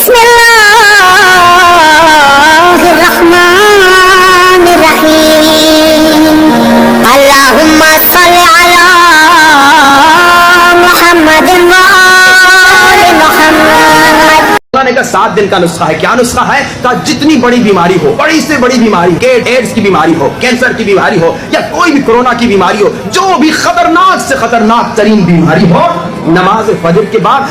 بسم اللہ الرحمن الرحیم اللہم صل علی محمد وآل محمد۔ کا 7 دن کا نسخہ ہے۔ کیا نسخہ ہے؟ کہ جتنی بڑی بیماری ہو، بڑی سے بڑی بیماری، ایڈز کی بیماری ہو، کینسر کی بیماری ہو، یا کوئی بھی کورونا کی بیماری ہو، جو بھی خطرناک سے خطرناک ترین بیماری ہو، نماز فجر کے بعد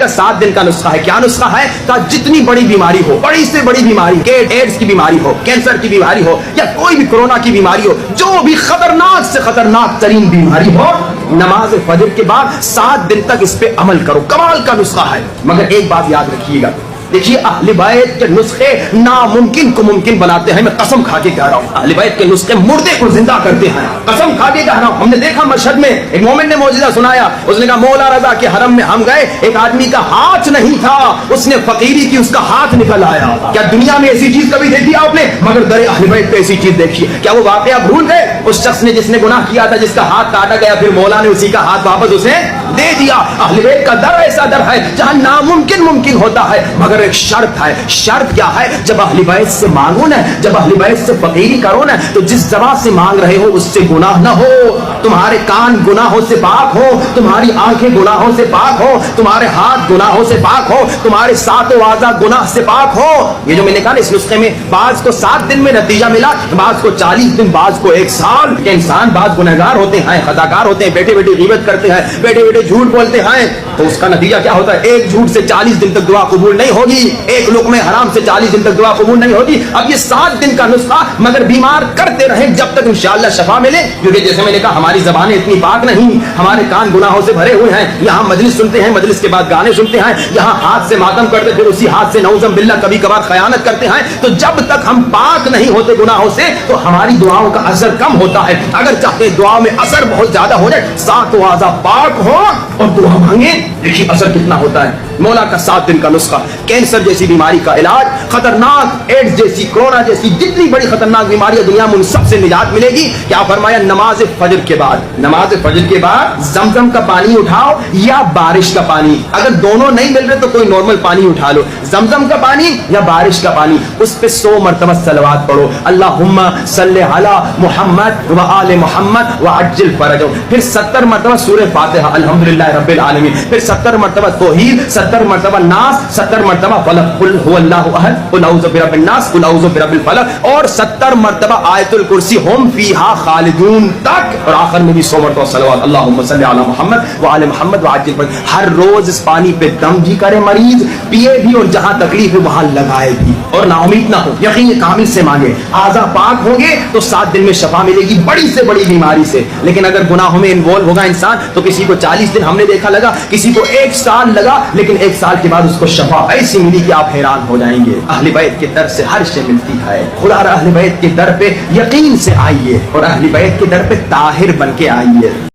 کا 7 دن کا نسخہ ہے۔ کیا نسخہ ہے؟ کہ جتنی بڑی بیماری ہو، بڑی سے بڑی بیماری، ایڈز کی بیماری ہو، کینسر کی بیماری ہو، یا کوئی بھی کورونا کی بیماری ہو، جو بھی خطرناک سے خطرناک ترین بیماری ہو، نماز فجر کے بعد 7 دن تک اس پہ عمل کرو۔ کمال کا نسخہ ہے۔ مگر ایک بات یاد رکھیے گا، دیکھیے اہل بیت کے نسخے ناممکن کو ممکن بناتے ہیں۔ میں قسم کھا کے کہہ رہا ہوں، اہل بیت کے نسخے مردے کو زندہ کرتے ہیں۔ قسم کھا کے کہہ رہا ہوں، ہم نے دیکھا مشہد میں ایک مومن نے معجزہ سنایا۔ اس نے کہا مولا رضا کے حرم میں ہم گئے، ایک آدمی کا ہاتھ نہیں تھا، اس نے فقیری کی، اس کا ہاتھ نکل آیا۔ کیا دنیا میں ایسی چیز کبھی دیکھی آپ نے؟ مگر در اہل بیت پہ ایسی چیز دیکھی۔ کیا وہ واقعہ بھول گئے؟ اس شخص نے جس نے گناہ کیا تھا، جس کا ہاتھ کاٹا گیا، پھر مولا نے اسی کا ہاتھ واپس اسے دے دیا۔ اہل بیت کا در ایسا در ہے جہاں ناممکن ممکن ہوتا ہے، مگر ایک شرط ہے۔ شرط کیا ہے؟ جب اہل بیت سے مانگو نا، جب اہل بیت سے فقیری کرو نا، تو جس زبان سے مانگ رہے ہو اس سے گناہ نہ ہو، تمہارے کان گناہوں سے پاک ہو، تمہاری آنکھیں گناہوں سے پاک ہو، تمہارے ہاتھ گناہوں سے پاک ہو، تمہارے ساتوں اعضاء گناہ سے پاک ہو۔ یہ جو میں نے کہا نا، اس نسخے میں بعض کو 7 دن میں نتیجہ ملا، بعض کو 40 دن، بعض کو 1 سال۔ کہ انسان بعض گنہگار ہوتے ہیں، خطاکار ہوتے ہیں، بیٹھے بیٹھے غیبت کرتے ہیں، بیٹھے بیٹھے جھوٹ بولتے ہیں، تو اس کا نتیجہ کیا ہوتا ہے؟ ایک جھوٹ سے 40 دن تک دعا قبول نہیں ہوگی، ایک لقمہ حرام سے 40 دن تک دعا قبول نہیں ہوگی۔ اب یہ 7 دن کا نسخہ، مگر بیمار کرتے رہیں جب تک انشاءاللہ شفا ملے۔ کیونکہ جیسے میں نے کہا، ہماری زبانیں اتنی پاک نہیں، ہمارے کان گناہوں سے بھرے ہوئے ہیں، یہاں مجلس سنتے ہیں، مجلس کے بعد گانے سنتے ہیں، یہاں ہاتھ سے ماتم کرتے، پھر اسی ہاتھ سے نعوذ باللہ کبھی کبھار خیانت کرتے ہیں۔ تو جب تک ہم پاک نہیں ہوتے گناہوں سے، تو ہماری دعاؤں کا اثر کم ہوتا ہے۔ اگر چاہتے دعاؤں میں اثر بہت زیادہ ہو جائے، 7 اعضاء پاک ہو اور دعا مانگیں، دیکھیے اثر کتنا ہوتا ہے۔ مولا کا 7 دن کا نسخہ، کینسر جیسی بیماری کا علاج، خطرناک ایڈز جیسی، کورونا جیسی جتنی بڑی خطرناک بیماری ہے دنیا میں، ان سب سے نجات ملے گی۔ کیا فرمایا؟ نماز فجر کے بعد، نماز فجر کے بعد زمزم کا پانی اٹھاؤ یا بارش کا پانی، اگر دونوں نہیں مل رہے تو کوئی نارمل پانی اٹھا لو، زمزم کا پانی یا بارش کا پانی، اس پہ 100 مرتبہ صلوات پڑھو، اللہم صلی علی محمد و آل محمد وعجل فرجہم، پھر 70 مرتبہ سورہ فاتحہ الحمدللہ رب العالمین، پھر 70 مرتبہ توحید، 70 مرتبہ ناس، 70 مرتبہ فلق، قل هو اللہ احد، قل اعوذ برب الناس، قل اعوذ برب الفلق، اور 70 مرتبہ آیت الکرسی ہم فیہا خالدون تک، اور آخر میں بھی 100 مرتبہ صلوات اللہم صلی علی محمد وآل محمد وعجل فرجہم۔ ہر روز اس پانی پہ دم بھی کرے مریض، پیے بھی، اور جہاں تکلیف ہے وہاں لگائے بھی، اور نا امید نہ ہو، یقین کامل سے مانگے۔ اعضاء پاک ہوں گے تو 7 دن میں شفا ملے گی بڑی سے بڑی بیماری سے۔ لیکن اگر گناہوں میں انوالو ہوگا انسان، تو کسی کو 40 دن ہم نے دیکھا لگا، کسی کو 1 سال لگا، لیکن 1 سال کے بعد اس کو شفا ایسی ملی کہ آپ حیران ہو جائیں گے۔ اہل بیت کے در سے ہر شے ملتی ہے۔ خدا اہل بیت کے در پہ یقین سے آئیے، اور اہل بیت کے در پہ طاہر بن کے آئیے۔